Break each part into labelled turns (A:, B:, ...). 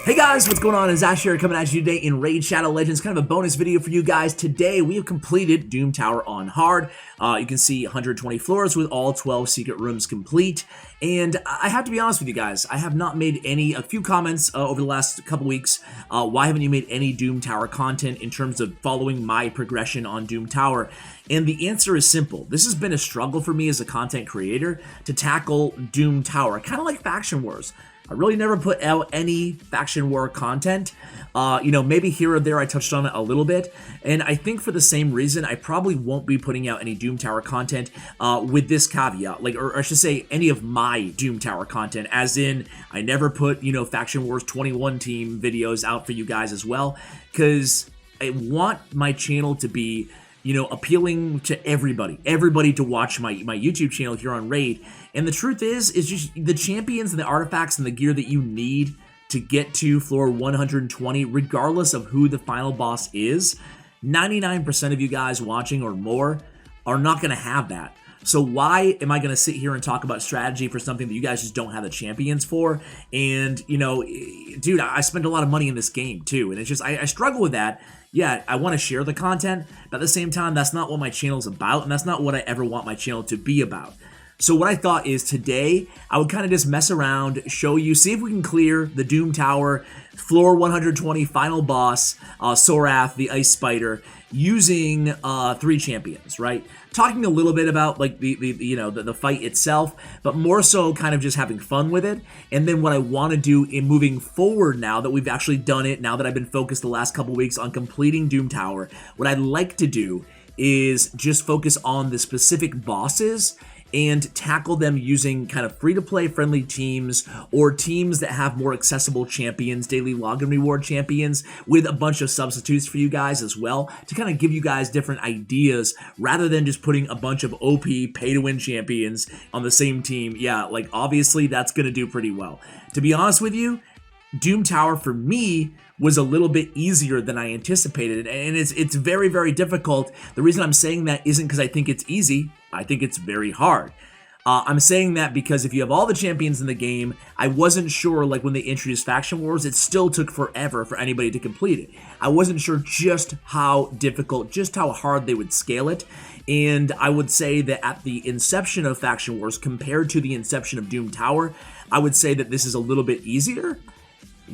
A: Hey guys, what's going on? It's Ash here coming at you today in Raid Shadow Legends, kind of a bonus video for you guys. Today we have completed Doom Tower on hard. You can see 120 floors with all 12 secret rooms complete. And I have to be honest with you guys, I have not made a few comments over the last couple weeks. Why haven't you made any Doom Tower content in terms of following my progression on Doom Tower? And the answer is simple. This has been a struggle for me as a content creator to tackle Doom Tower, kind of like Faction Wars. I really never put out any Faction War content. Maybe here or there I touched on it a little bit. And I think for the same reason, I probably won't be putting out any Doom Tower content with this caveat. Or I should say, any of my Doom Tower content. As in, I never put, Faction Wars 21 team videos out for you guys as well. Because I want my channel to be appealing to everybody to watch my YouTube channel here on Raid. And the truth is just the champions and the artifacts and the gear that you need to get to floor 120, regardless of who the final boss is, 99% of you guys watching or more are not going to have that. So why am I going to sit here and talk about strategy for something that you guys just don't have the champions for? And, dude, I spent a lot of money in this game too. And it's just, I struggle with that. Yeah, I want to share the content, but at the same time, that's not what my channel's about, and that's not what I ever want my channel to be about. So what I thought is today, I would kind of just mess around, show you, see if we can clear the Doom Tower, floor 120 final boss, Sorath the Ice Spider, using 3 champions, right? Talking a little bit about like the fight itself, but more so kind of just having fun with it. And then what I want to do in moving forward, now that we've actually done it, now that I've been focused the last couple weeks on completing Doom Tower, what I'd like to do is just focus on the specific bosses and tackle them using kind of free-to-play friendly teams or teams that have more accessible champions, daily login reward champions, with a bunch of substitutes for you guys as well, to kind of give you guys different ideas rather than just putting a bunch of OP pay-to-win champions on the same team. Yeah, like obviously that's going to do pretty well. To be honest with you, Doom Tower for me was a little bit easier than I anticipated, and it's very, very difficult. The reason I'm saying that isn't because I think it's easy. I think it's very hard. I'm saying that because if you have all the champions in the game, I wasn't sure, like when they introduced Faction Wars, it still took forever for anybody to complete it. I wasn't sure just how difficult, just how hard they would scale it. And I would say that at the inception of Faction Wars compared to the inception of Doom Tower, I would say that this is a little bit easier.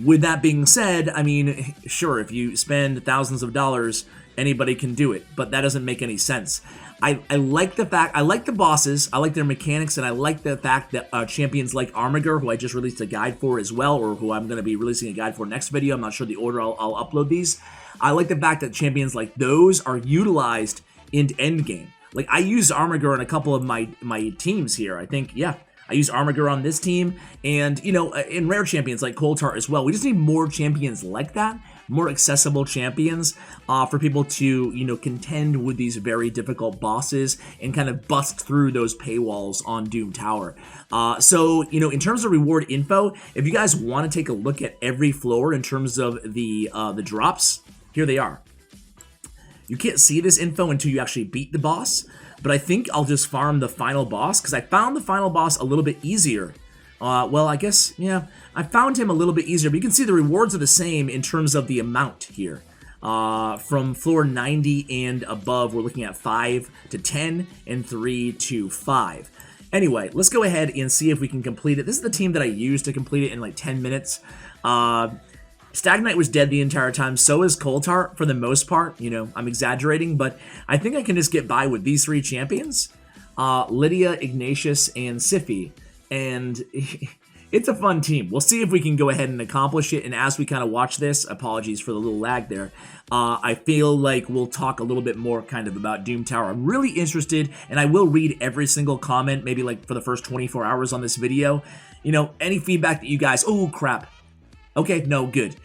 A: With that being said, I mean, sure, if you spend thousands of dollars, anybody can do it, but that doesn't make any sense. I like the fact, I like the bosses, I like their mechanics, and I like the fact that champions like Armiger, who I just released a guide for as well, or who I'm going to be releasing a guide for next video, I'm not sure the order I'll upload these. I like the fact that champions like those are utilized in endgame. Like, I use Armiger in a couple of my teams here, I think, yeah. I use Armiger on this team, and, in rare champions like Coltar as well. We just need more champions like that, more accessible champions for people to, contend with these very difficult bosses and kind of bust through those paywalls on Doom Tower. In terms of reward info, if you guys want to take a look at every floor in terms of the drops, here they are. You can't see this info until you actually beat the boss, but I think I'll just farm the final boss, because I found the final boss a little bit easier. Well, I guess, yeah, I found him a little bit easier, but you can see the rewards are the same in terms of the amount here. From floor 90 and above, we're looking at 5 to 10 and 3 to 5. Anyway, let's go ahead and see if we can complete it. This is the team that I used to complete it in like 10 minutes. Stag Knight was dead the entire time, so is Coltar for the most part. I'm exaggerating, but I think I can just get by with these 3 champions. Lydia, Ignatius, and Siffy. And it's a fun team. We'll see if we can go ahead and accomplish it. And as we kind of watch this, apologies for the little lag there, I feel like we'll talk a little bit more kind of about Doom Tower. I'm really interested, and I will read every single comment, maybe like for the first 24 hours on this video. Any feedback that you guys, oh crap. Okay, no, good.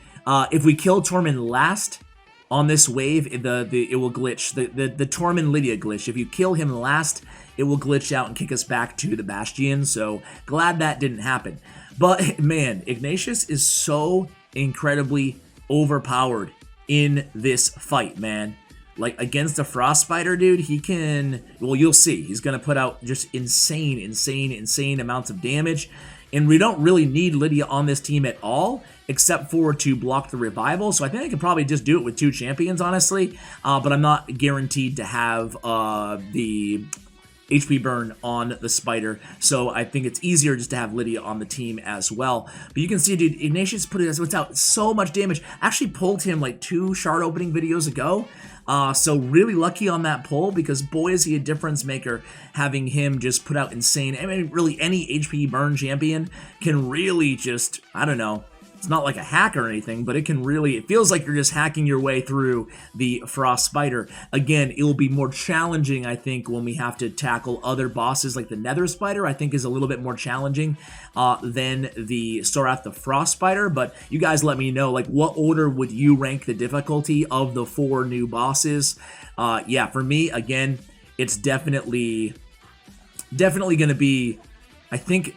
A: If we kill Tormund last on this wave, it will glitch. The Tormund Lydia glitch. If you kill him last, it will glitch out and kick us back to the Bastion. So glad that didn't happen. But man, Ignatius is so incredibly overpowered in this fight, man. Like, against the Frost Spider, dude, he can, well, you'll see. He's going to put out just insane amounts of damage. and we don't really need Lydia on this team at all, except for to block the revival. So I think I could probably just do it with 2 champions, honestly, but I'm not guaranteed to have the HP burn on the Spider, so I think it's easier just to have Lydia on the team as well. But you can see, dude, Ignatius put it out so much damage. Actually pulled him like 2 shard opening videos ago, so really lucky on that pull, because boy is he a difference maker, having him just put out insane. I mean, really any HP burn champion can really just, I don't know, it's not like a hack or anything, but it can really, it feels like you're just hacking your way through the Frost Spider. Again, it will be more challenging, I think, when we have to tackle other bosses like the Nether Spider. I think is a little bit more challenging than the Sorath the Frost Spider, but you guys let me know, like, what order would you rank the difficulty of the 4 new bosses? Yeah, for me, again, it's definitely going to be, I think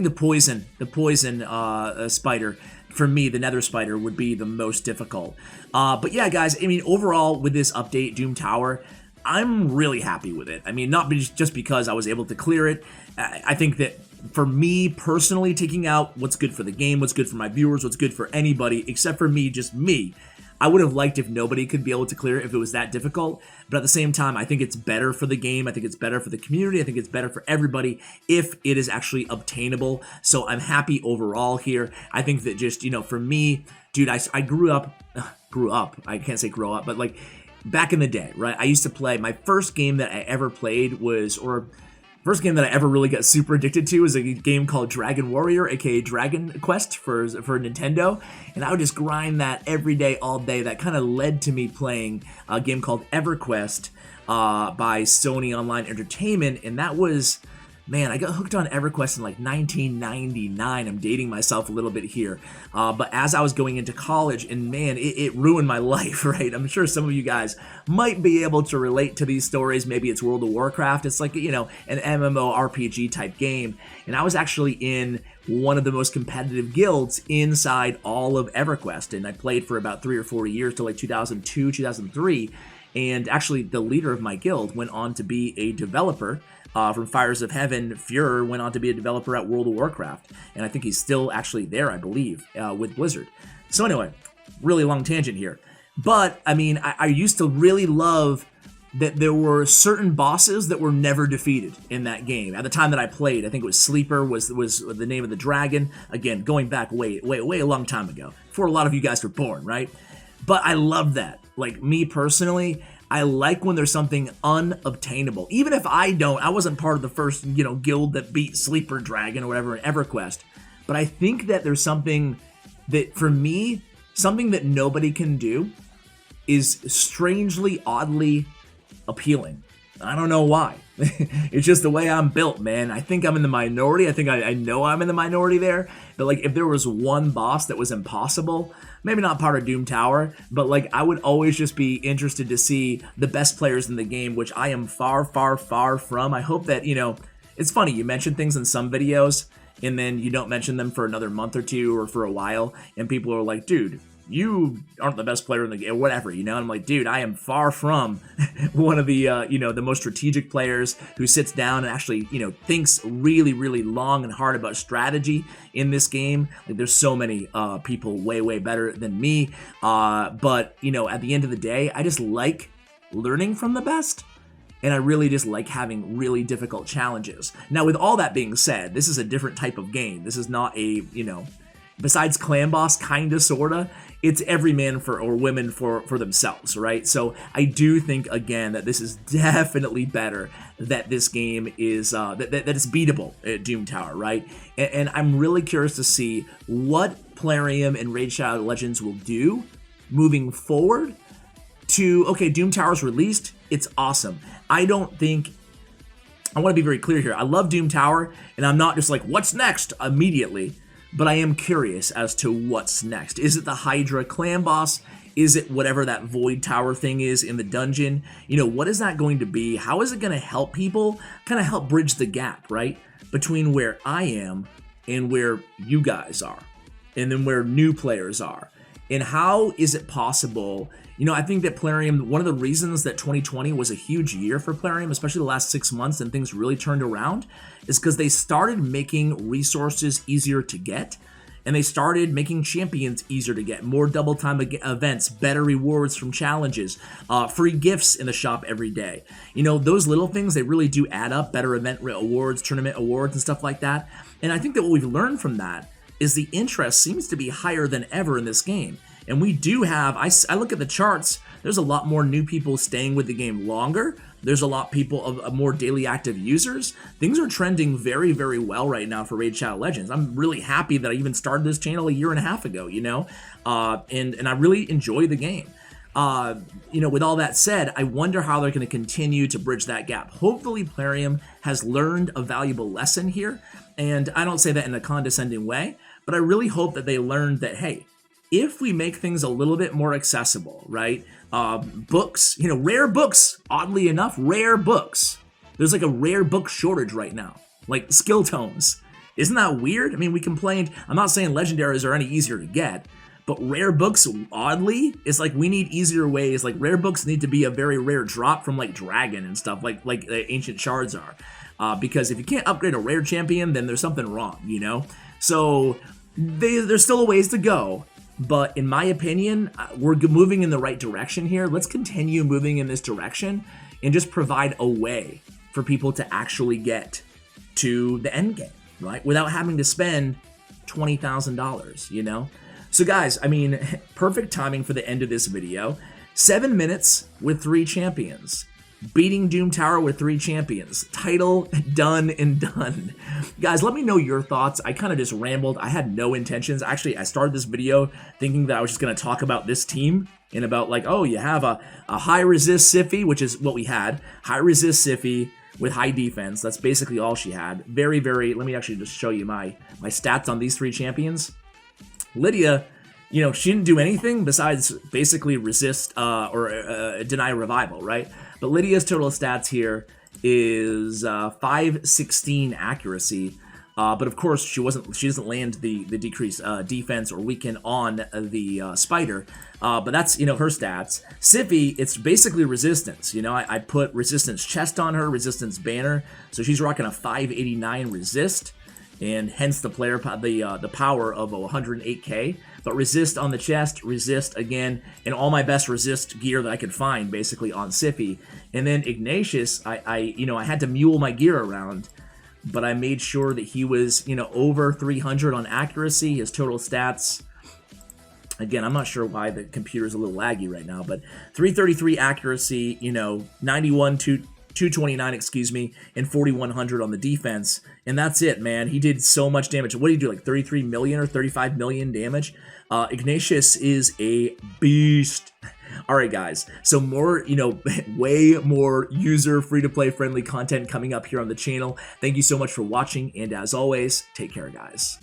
A: the poison spider, for me, the Nether Spider, would be the most difficult. But yeah, guys, I mean, overall, with this update, Doom Tower, I'm really happy with it. I mean, not just because I was able to clear it. I think that for me personally, taking out what's good for the game, what's good for my viewers, what's good for anybody, except for me, just me, I would have liked if nobody could be able to clear it if it was that difficult, but at the same time, I think it's better for the game, I think it's better for the community, I think it's better for everybody if it is actually obtainable, so I'm happy overall here. I think that just, you know, for me, dude, I grew up, I can't say grow up, but like, back in the day, right, I used to play, my first game that I ever played was, first game that I ever really got super addicted to was a game called Dragon Warrior, aka Dragon Quest for Nintendo, and I would just grind that every day, all day. That kind of led to me playing a game called EverQuest by Sony Online Entertainment, and that was, man, I got hooked on EverQuest in like 1999. I'm dating myself a little bit here. But as I was going into college, and man, it ruined my life, right? I'm sure some of you guys might be able to relate to these stories. Maybe it's World of Warcraft. It's like, you know, an MMORPG type game. And I was actually in one of the most competitive guilds inside all of EverQuest. And I played for about 3 or 4 years till like 2002, 2003. And actually, the leader of my guild went on to be a developer. From Fires of Heaven, Fuhrer went on to be a developer at World of Warcraft, and I think he's still actually there, I believe, with Blizzard. So anyway, really long tangent here. But, I mean, I used to really love that there were certain bosses that were never defeated in that game. At the time that I played, I think it was Sleeper was the name of the dragon. Again, going back way a long time ago, before a lot of you guys were born, right? But I love that. Like, me personally, I like when there's something unobtainable. Even if I wasn't part of the first, you know, guild that beat Sleeper Dragon or whatever in EverQuest. But I think that there's something that, for me, something that nobody can do is strangely, oddly appealing. I don't know why. It's just the way I'm built, man. I think I'm in the minority. I think I know I'm in the minority there. But like, if there was one boss that was impossible, maybe not part of Doom Tower, but like, I would always just be interested to see the best players in the game, which I am far, far, far from. I hope that, you know, it's funny, you mention things in some videos and then you don't mention them for another month or two or for a while, and people are like, dude, you aren't the best player in the game, or whatever, you know? And I'm like, dude, I am far from one of the, you know, the most strategic players who sits down and actually, you know, thinks really, really long and hard about strategy in this game. Like, there's so many people way better than me. But, you know, at the end of the day, I just like learning from the best. And I really just like having really difficult challenges. Now, with all that being said, this is a different type of game. This is not a, you know, besides clan boss, kinda, sorta, it's every man or women for themselves, right? So I do think, again, that this is definitely better, that this game is, that it's beatable at Doom Tower, right? And I'm really curious to see what Plarium and Raid Shadow Legends will do moving forward to, okay, Doom Tower's released, it's awesome. I want to be very clear here, I love Doom Tower, and I'm not just like, what's next, immediately. But I am curious as to what's next. Is it the Hydra clan boss? Is it whatever that Void Tower thing is in the dungeon? You know, what is that going to be? How is it going to help people? Kind of help bridge the gap, right? Between where I am and where you guys are. And then where new players are. And how is it possible? You know, I think that Plarium, one of the reasons that 2020 was a huge year for Plarium, especially the last 6 months and things really turned around, is because they started making resources easier to get. And they started making champions easier to get, more double time events, better rewards from challenges, free gifts in the shop every day. You know, those little things, they really do add up, better event awards, tournament awards and stuff like that. And I think that what we've learned from that is the interest seems to be higher than ever in this game. And we do have, I look at the charts, there's a lot more new people staying with the game longer. There's a lot of people of more daily active users. Things are trending very, very well right now for Raid Shadow Legends. I'm really happy that I even started this channel a year and a half ago, you know, and I really enjoy the game. You know, with all that said, I wonder how they're going to continue to bridge that gap. Hopefully Plarium has learned a valuable lesson here, and I don't say that in a condescending way, but I really hope that they learned that, hey, if we make things a little bit more accessible, right? Books, you know, rare books, oddly enough, rare books. There's like a rare book shortage right now, like skill tomes. Isn't that weird? I mean, we complained, I'm not saying legendaries are any easier to get, but rare books, oddly, it's like we need easier ways. Like rare books need to be a very rare drop from like Dragon and stuff, like ancient shards are. Because if you can't upgrade a rare champion, then there's something wrong, you know? So there's still a ways to go. But in my opinion, we're moving in the right direction here. Let's continue moving in this direction and just provide a way for people to actually get to the end game, right? Without having to spend $20,000, you know? So guys, I mean, perfect timing for the end of this video. 7 minutes with 3 champions. Beating Doom Tower with 3 champions. Title done and done. Guys, let me know your thoughts. I kind of just rambled. I had no intentions. Actually, I started this video thinking that I was just going to talk about this team and about like, oh, you have a high resist Siphi, which is what we had. High resist Siphi with high defense. That's basically all she had. Very, very, let me actually just show you my stats on these 3 champions. Lydia, you know, she didn't do anything besides basically resist or deny revival, right? But Lydia's total stats here is 516 accuracy. But of course, she doesn't land the decreased defense or weaken on the spider. But that's, you know, her stats. Siphi, it's basically resistance. You know, I put resistance chest on her, resistance banner. So she's rocking a 589 resist. And hence the power of 108k. But resist on the chest, resist again, and all my best resist gear that I could find basically on Siphi. And then Ignatius, I had to mule my gear around, but I made sure that he was, you know, over 300 on accuracy. His total stats, again, I'm not sure why the computer's a little laggy right now, but 333 accuracy, you know, 229, excuse me, and 4,100 on the defense. And that's it, man. He did so much damage. What did he do, like 33 million or 35 million damage? Ignatius is a beast. All right, guys. So more, you know, way more user free-to-play friendly content coming up here on the channel. Thank you so much for watching. And as always, take care, guys.